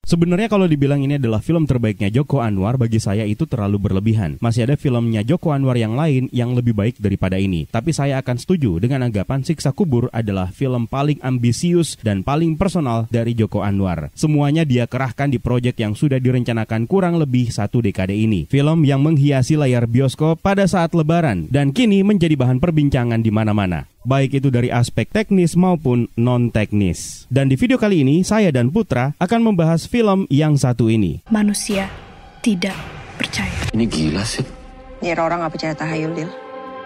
Sebenarnya kalau dibilang ini adalah film terbaiknya Joko Anwar, bagi saya itu terlalu berlebihan. Masih ada filmnya Joko Anwar yang lain yang lebih baik daripada ini. Tapi saya akan setuju dengan anggapan Siksa Kubur adalah film paling ambisius dan paling personal dari Joko Anwar. Semuanya dia kerahkan di proyek yang sudah direncanakan kurang lebih 1 dekade ini. Film yang menghiasi layar bioskop pada saat Lebaran dan kini menjadi bahan perbincangan di mana-mana, baik itu dari aspek teknis maupun non-teknis. Dan di video kali ini, saya dan Putra akan membahas film yang satu ini. Manusia tidak percaya. Ini gila sih. Ya orang gak percaya tahayul, Dil.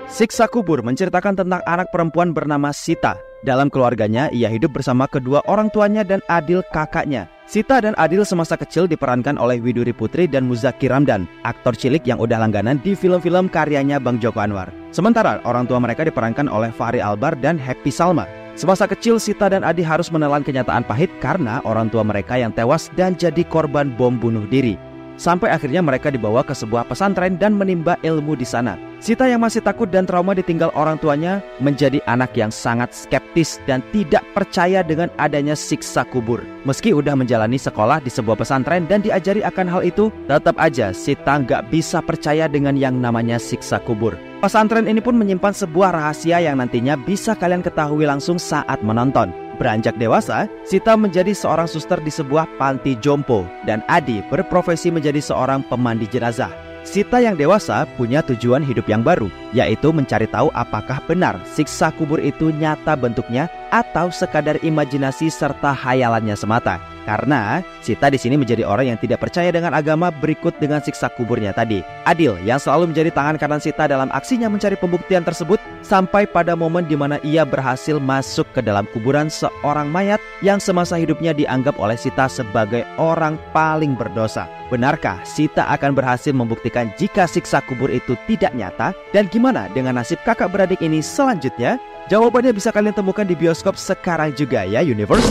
Siksa Kubur menceritakan tentang anak perempuan bernama Sita. Dalam keluarganya, ia hidup bersama kedua orang tuanya dan Adil kakaknya. Sita dan Adil semasa kecil diperankan oleh Widuri Putri dan Muzaki Ramdan, aktor cilik yang udah langganan di film-film karyanya Bang Joko Anwar. Sementara orang tua mereka diperankan oleh Fahri Albar dan Happy Salma. Semasa kecil, Sita dan Adi harus menelan kenyataan pahit karena orang tua mereka yang tewas dan jadi korban bom bunuh diri. Sampai akhirnya mereka dibawa ke sebuah pesantren dan menimba ilmu di sana. Sita yang masih takut dan trauma ditinggal orang tuanya menjadi anak yang sangat skeptis dan tidak percaya dengan adanya siksa kubur. Meski udah menjalani sekolah di sebuah pesantren dan diajari akan hal itu, tetap aja Sita nggak bisa percaya dengan yang namanya siksa kubur. Pesantren ini pun menyimpan sebuah rahasia yang nantinya bisa kalian ketahui langsung saat menonton. Beranjak dewasa, Sita menjadi seorang suster di sebuah panti jompo dan Adi berprofesi menjadi seorang pemandi jenazah. Sita yang dewasa punya tujuan hidup yang baru, yaitu mencari tahu apakah benar siksa kubur itu nyata bentuknya atau sekadar imajinasi serta hayalannya semata. Karena Sita di sini menjadi orang yang tidak percaya dengan agama berikut dengan siksa kuburnya tadi. Adil yang selalu menjadi tangan kanan Sita dalam aksinya mencari pembuktian tersebut sampai pada momen di mana ia berhasil masuk ke dalam kuburan seorang mayat yang semasa hidupnya dianggap oleh Sita sebagai orang paling berdosa. Benarkah Sita akan berhasil membuktikan jika siksa kubur itu tidak nyata? Dan gimana dengan nasib kakak beradik ini selanjutnya? Jawabannya bisa kalian temukan di bioskop sekarang juga ya, Universe.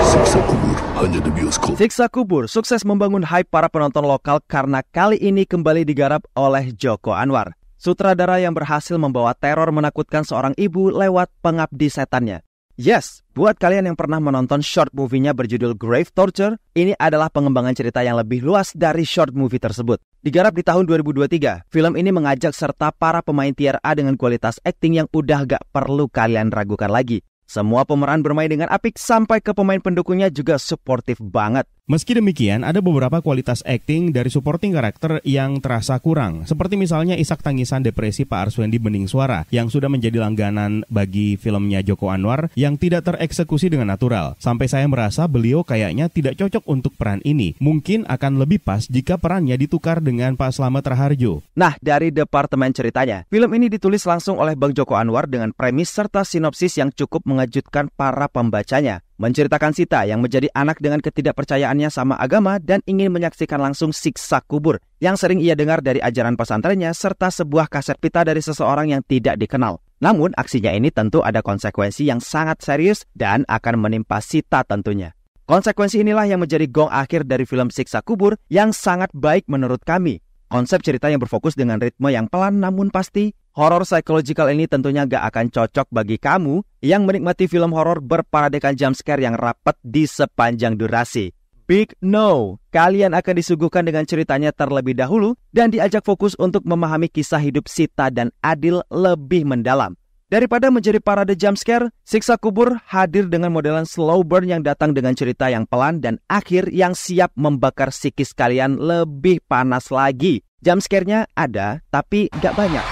Siksa Kubur hanya di bioskop. Siksa Kubur sukses membangun hype para penonton lokal karena kali ini kembali digarap oleh Joko Anwar, sutradara yang berhasil membawa teror menakutkan seorang ibu lewat pengabdi setannya. Yes, buat kalian yang pernah menonton short movie-nya berjudul Grave Torture, ini adalah pengembangan cerita yang lebih luas dari short movie tersebut. Digarap di tahun 2023, film ini mengajak serta para pemain tier A dengan kualitas akting yang udah gak perlu kalian ragukan lagi. Semua pemeran bermain dengan apik sampai ke pemain pendukungnya juga suportif banget. Meski demikian, ada beberapa kualitas akting dari supporting karakter yang terasa kurang. Seperti misalnya isak tangisan depresi Pak Arswendi Bening Suara yang sudah menjadi langganan bagi filmnya Joko Anwar yang tidak tereksekusi dengan natural. Sampai saya merasa beliau kayaknya tidak cocok untuk peran ini. Mungkin akan lebih pas jika perannya ditukar dengan Pak Slamet Raharjo. Nah, dari departemen ceritanya, film ini ditulis langsung oleh Bang Joko Anwar dengan premis serta sinopsis yang cukup mengejutkan para pembacanya. Menceritakan Sita yang menjadi anak dengan ketidakpercayaannya sama agama dan ingin menyaksikan langsung siksa kubur yang sering ia dengar dari ajaran pesantrennya serta sebuah kaset pita dari seseorang yang tidak dikenal. Namun aksinya ini tentu ada konsekuensi yang sangat serius dan akan menimpa Sita tentunya. Konsekuensi inilah yang menjadi gong akhir dari film Siksa Kubur yang sangat baik menurut kami. Konsep cerita yang berfokus dengan ritme yang pelan namun pasti. Horor psychological ini tentunya gak akan cocok bagi kamu yang menikmati film horor berparadekan jumpscare yang rapat di sepanjang durasi. Big no! Kalian akan disuguhkan dengan ceritanya terlebih dahulu dan diajak fokus untuk memahami kisah hidup Sita dan Adil lebih mendalam. Daripada menjadi parade jumpscare, Siksa Kubur hadir dengan modelan slow burn yang datang dengan cerita yang pelan dan akhir yang siap membakar psikis kalian lebih panas lagi. Jumpscare-nya ada, tapi gak banyak.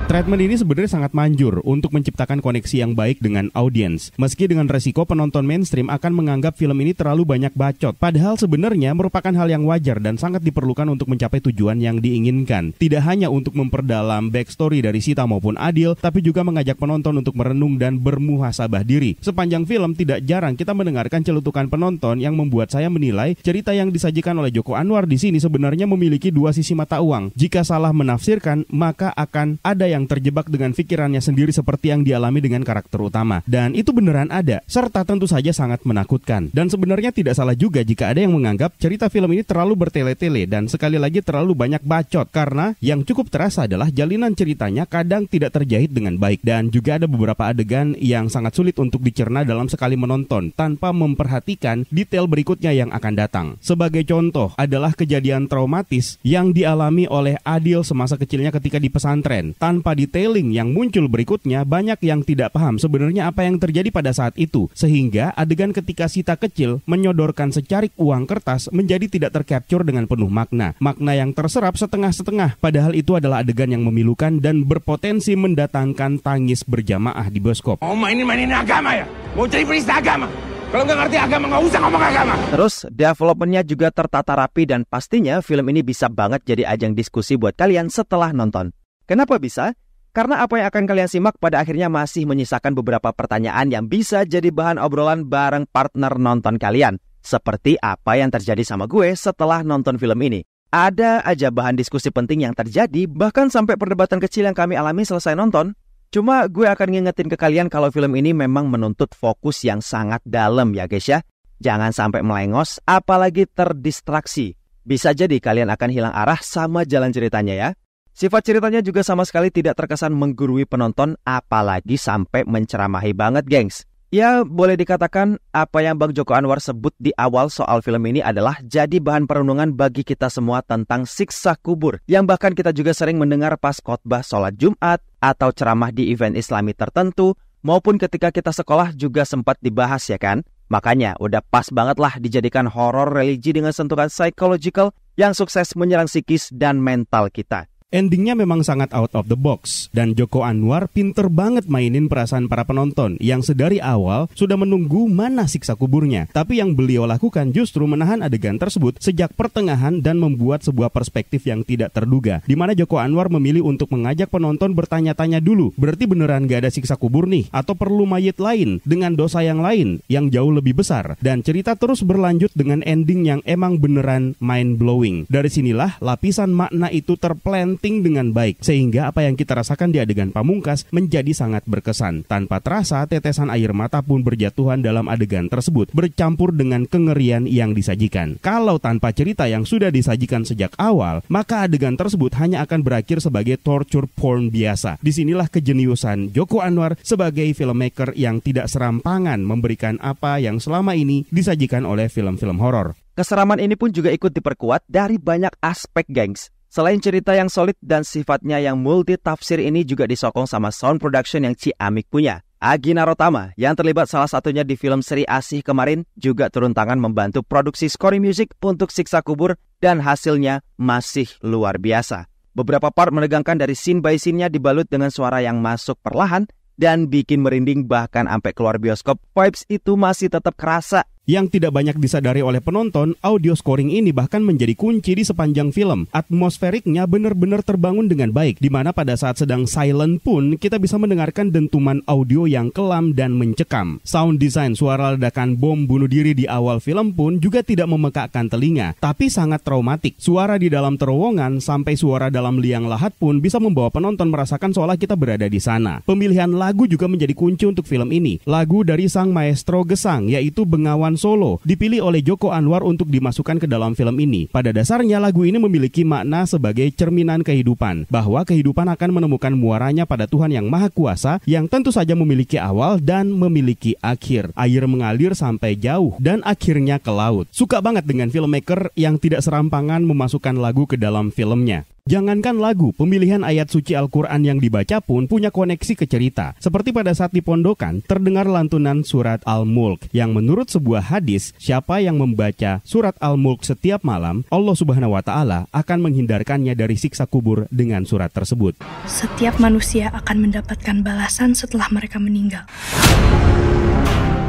Treatment ini sebenarnya sangat manjur untuk menciptakan koneksi yang baik dengan audiens. Meski dengan resiko penonton mainstream akan menganggap film ini terlalu banyak bacot. Padahal sebenarnya merupakan hal yang wajar dan sangat diperlukan untuk mencapai tujuan yang diinginkan. Tidak hanya untuk memperdalam backstory dari Sita maupun Adil, tapi juga mengajak penonton untuk merenung dan bermuhasabah diri. Sepanjang film tidak jarang kita mendengarkan celutukan penonton yang membuat saya menilai cerita yang disajikan oleh Joko Anwar di sini sebenarnya memiliki dua sisi mata uang. Jika salah menafsirkan, maka akan ada yang yang terjebak dengan pikirannya sendiri seperti yang dialami dengan karakter utama. Dan itu beneran ada, serta tentu saja sangat menakutkan. Dan sebenarnya tidak salah juga jika ada yang menganggap cerita film ini terlalu bertele-tele dan sekali lagi terlalu banyak bacot, karena yang cukup terasa adalah jalinan ceritanya kadang tidak terjahit dengan baik. Dan juga ada beberapa adegan yang sangat sulit untuk dicerna dalam sekali menonton tanpa memperhatikan detail berikutnya yang akan datang. Sebagai contoh adalah kejadian traumatis yang dialami oleh Adil semasa kecilnya ketika di pesantren. Tanpa detailing yang muncul berikutnya, banyak yang tidak paham sebenarnya apa yang terjadi pada saat itu, sehingga adegan ketika Sita kecil menyodorkan secarik uang kertas menjadi tidak tercapture dengan penuh makna yang terserap setengah-setengah, padahal itu adalah adegan yang memilukan dan berpotensi mendatangkan tangis berjamaah di bioskop. Mau mainin agama ya? Mau cari perista agama? Kalau nggak ngerti agama, nggak usah ngomong agama. Terus, developmentnya juga tertata rapi dan pastinya film ini bisa banget jadi ajang diskusi buat kalian setelah nonton. Kenapa bisa? Karena apa yang akan kalian simak pada akhirnya masih menyisakan beberapa pertanyaan yang bisa jadi bahan obrolan bareng partner nonton kalian. Seperti apa yang terjadi sama gue setelah nonton film ini. Ada aja bahan diskusi penting yang terjadi, bahkan sampai perdebatan kecil yang kami alami selesai nonton. Cuma gue akan ngingetin ke kalian kalau film ini memang menuntut fokus yang sangat dalam ya guys ya. Jangan sampai melengos, apalagi terdistraksi. Bisa jadi kalian akan hilang arah sama jalan ceritanya ya. Sifat ceritanya juga sama sekali tidak terkesan menggurui penonton, apalagi sampai menceramahi banget gengs. Ya, boleh dikatakan apa yang Bang Joko Anwar sebut di awal soal film ini adalah jadi bahan perenungan bagi kita semua tentang siksa kubur, yang bahkan kita juga sering mendengar pas khotbah sholat Jumat atau ceramah di event Islami tertentu, maupun ketika kita sekolah juga sempat dibahas ya kan? Makanya udah pas banget lah dijadikan horor religi dengan sentuhan psychological yang sukses menyerang psikis dan mental kita. Endingnya memang sangat out of the box, dan Joko Anwar pinter banget mainin perasaan para penonton yang sedari awal sudah menunggu mana siksa kuburnya. Tapi yang beliau lakukan justru menahan adegan tersebut sejak pertengahan dan membuat sebuah perspektif yang tidak terduga, di mana Joko Anwar memilih untuk mengajak penonton bertanya-tanya dulu, berarti beneran gak ada siksa kubur nih? Atau perlu mayit lain dengan dosa yang lain yang jauh lebih besar? Dan cerita terus berlanjut dengan ending yang emang beneran mind-blowing. Dari sinilah lapisan makna itu terplanting dengan baik, sehingga apa yang kita rasakan di adegan pamungkas menjadi sangat berkesan. Tanpa terasa, tetesan air mata pun berjatuhan dalam adegan tersebut, bercampur dengan kengerian yang disajikan. Kalau tanpa cerita yang sudah disajikan sejak awal, maka adegan tersebut hanya akan berakhir sebagai torture porn biasa. Disinilah kejeniusan Joko Anwar sebagai filmmaker yang tidak serampangan memberikan apa yang selama ini disajikan oleh film-film horor. Keseraman ini pun juga ikut diperkuat dari banyak aspek gengs. Selain cerita yang solid dan sifatnya yang multi tafsir ini juga disokong sama sound production yang ciamik punya. Agi Narotama yang terlibat salah satunya di film Sri Asih kemarin juga turun tangan membantu produksi scoring music untuk Siksa Kubur dan hasilnya masih luar biasa. Beberapa part menegangkan dari scene by scene-nya dibalut dengan suara yang masuk perlahan dan bikin merinding bahkan sampai keluar bioskop. Vibes itu masih tetap kerasa. Yang tidak banyak disadari oleh penonton, audio scoring ini bahkan menjadi kunci di sepanjang film. Atmosferiknya benar-benar terbangun dengan baik, di mana pada saat sedang silent pun kita bisa mendengarkan dentuman audio yang kelam dan mencekam. Sound design suara ledakan bom bunuh diri di awal film pun juga tidak memekakkan telinga, tapi sangat traumatik. Suara di dalam terowongan sampai suara dalam liang lahat pun bisa membawa penonton merasakan seolah kita berada di sana. Pemilihan lagu juga menjadi kunci untuk film ini. Lagu dari sang maestro gesang, yaitu Bengawan Solo, dipilih oleh Joko Anwar untuk dimasukkan ke dalam film ini. Pada dasarnya lagu ini memiliki makna sebagai cerminan kehidupan, bahwa kehidupan akan menemukan muaranya pada Tuhan yang Maha Kuasa, yang tentu saja memiliki awal dan memiliki akhir. Air mengalir sampai jauh dan akhirnya ke laut. Suka banget dengan filmmaker yang tidak serampangan memasukkan lagu ke dalam filmnya. Jangankan lagu, pemilihan ayat suci Al-Quran yang dibaca pun punya koneksi ke cerita. Seperti pada saat di pondokan, terdengar lantunan surat Al-Mulk, yang menurut sebuah hadis, siapa yang membaca surat Al-Mulk setiap malam, Allah Subhanahu wa Ta'ala akan menghindarkannya dari siksa kubur dengan surat tersebut. Setiap manusia akan mendapatkan balasan setelah mereka meninggal.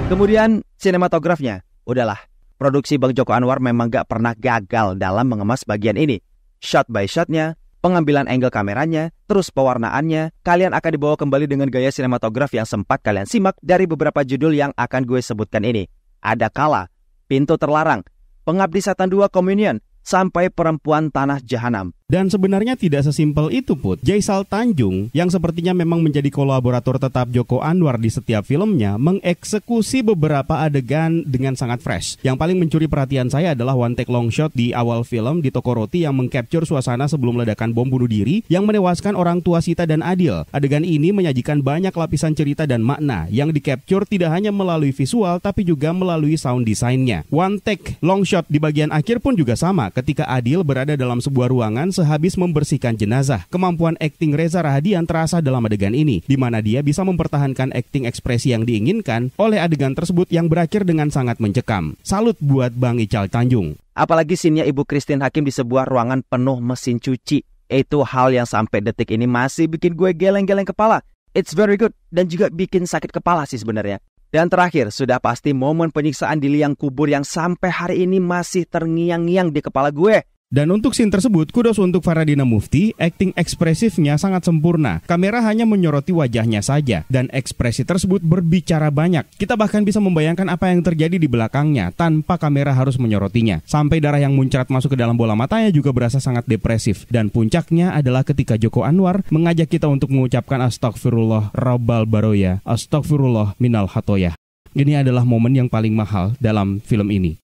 Kemudian sinematografnya, udahlah, produksi Bang Joko Anwar memang gak pernah gagal dalam mengemas bagian ini. Shot by shotnya, pengambilan angle kameranya, terus pewarnaannya, kalian akan dibawa kembali dengan gaya sinematografi yang sempat kalian simak dari beberapa judul yang akan gue sebutkan ini. Ada Kala, Pintu Terlarang, Pengabdi Setan 2 Communion, sampai Perempuan Tanah Jahanam. Dan sebenarnya tidak sesimpel itu, Put. Jaisal Tanjung, yang sepertinya memang menjadi kolaborator tetap Joko Anwar di setiap filmnya, mengeksekusi beberapa adegan dengan sangat fresh. Yang paling mencuri perhatian saya adalah one take long shot di awal film di toko roti yang mengcapture suasana sebelum ledakan bom bunuh diri yang menewaskan orang tua Sita dan Adil. Adegan ini menyajikan banyak lapisan cerita dan makna yang di-capture tidak hanya melalui visual tapi juga melalui sound design-nya. One take long shot di bagian akhir pun juga sama ketika Adil berada dalam sebuah ruangan sehabis membersihkan jenazah. Kemampuan akting Reza Rahadian terasa dalam adegan ini, di mana dia bisa mempertahankan akting ekspresi yang diinginkan oleh adegan tersebut yang berakhir dengan sangat mencekam. Salut buat Bang Ical Tanjung. Apalagi scene-nya Ibu Christine Hakim di sebuah ruangan penuh mesin cuci. Itu hal yang sampai detik ini masih bikin gue geleng-geleng kepala. It's very good dan juga bikin sakit kepala sih sebenarnya. Dan terakhir, sudah pasti momen penyiksaan di liang kubur yang sampai hari ini masih terngiang-ngiang di kepala gue. Dan untuk scene tersebut, kudos untuk Faradina Mufti, akting ekspresifnya sangat sempurna. Kamera hanya menyoroti wajahnya saja, dan ekspresi tersebut berbicara banyak. Kita bahkan bisa membayangkan apa yang terjadi di belakangnya, tanpa kamera harus menyorotinya. Sampai darah yang muncrat masuk ke dalam bola matanya juga berasa sangat depresif. Dan puncaknya adalah ketika Joko Anwar mengajak kita untuk mengucapkan Astagfirullah Rabbal Baroya, Astagfirullah Minal Hatoyah. Ini adalah momen yang paling mahal dalam film ini.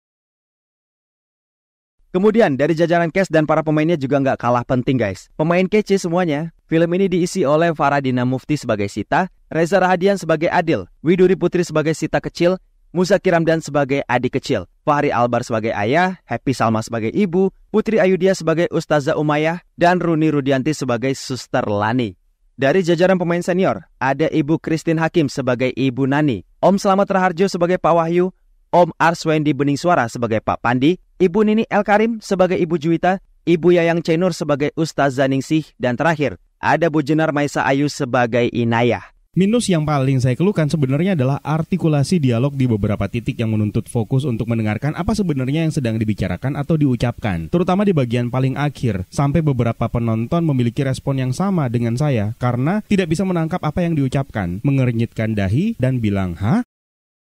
Kemudian dari jajaran cast dan para pemainnya juga nggak kalah penting guys. Pemain kece semuanya. Film ini diisi oleh Faradina Mufti sebagai Sita, Reza Rahadian sebagai Adil, Widuri Putri sebagai Sita kecil, Muzaki Ramdan sebagai adik kecil, Fahri Albar sebagai ayah, Happy Salma sebagai ibu, Putri Ayudia sebagai Ustazah Umayyah, dan Runi Rudianti sebagai Suster Lani. Dari jajaran pemain senior, ada Ibu Christine Hakim sebagai Ibu Nani, Om Slamet Raharjo sebagai Pak Wahyu, Om Arswendi Bening Suara sebagai Pak Pandi, Ibu Nini El Karim sebagai Ibu Juwita, Ibu Yayang Cenur sebagai Ustazah Ningsih, dan terakhir ada Bu Jenar Maisa Ayu sebagai Inayah. Minus yang paling saya keluhkan sebenarnya adalah artikulasi dialog di beberapa titik yang menuntut fokus untuk mendengarkan apa sebenarnya yang sedang dibicarakan atau diucapkan. Terutama di bagian paling akhir, sampai beberapa penonton memiliki respon yang sama dengan saya karena tidak bisa menangkap apa yang diucapkan, mengernyitkan dahi dan bilang, "Hah?"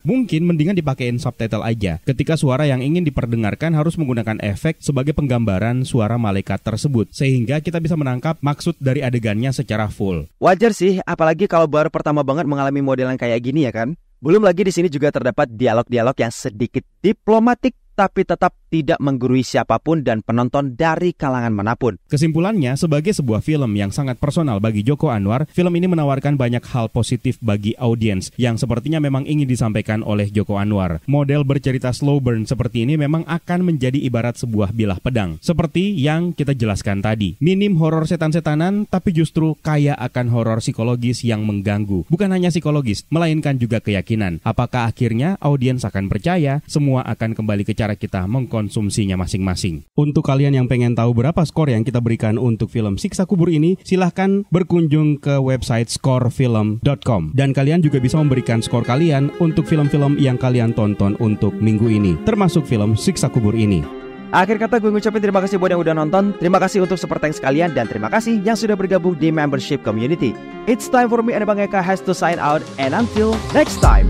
Mungkin mendingan dipakein subtitle aja. Ketika suara yang ingin diperdengarkan harus menggunakan efek sebagai penggambaran suara malaikat tersebut, sehingga kita bisa menangkap maksud dari adegannya secara full. Wajar sih, apalagi kalau baru pertama banget mengalami modelan kayak gini ya kan. Belum lagi di sini juga terdapat dialog-dialog yang sedikit diplomatik tapi tetap tidak menggurui siapapun dan penonton dari kalangan manapun. Kesimpulannya, sebagai sebuah film yang sangat personal bagi Joko Anwar, film ini menawarkan banyak hal positif bagi audiens yang sepertinya memang ingin disampaikan oleh Joko Anwar. Model bercerita slow burn seperti ini memang akan menjadi ibarat sebuah bilah pedang. Seperti yang kita jelaskan tadi. Minim horor setan-setanan, tapi justru kaya akan horor psikologis yang mengganggu. Bukan hanya psikologis, melainkan juga keyakinan. Apakah akhirnya audiens akan percaya semua akan kembali ke cara kita mengkonsumsinya masing-masing. Untuk kalian yang pengen tahu berapa skor yang kita berikan untuk film Siksa Kubur ini, silahkan berkunjung ke website scorefilm.com. Dan kalian juga bisa memberikan skor kalian untuk film-film yang kalian tonton untuk minggu ini, termasuk film Siksa Kubur ini. Akhir kata gue ngucapin terima kasih buat yang udah nonton. Terima kasih untuk support thanks kalian. Dan terima kasih yang sudah bergabung di membership community. It's time for me and Bang Eka has to sign out. And until next time.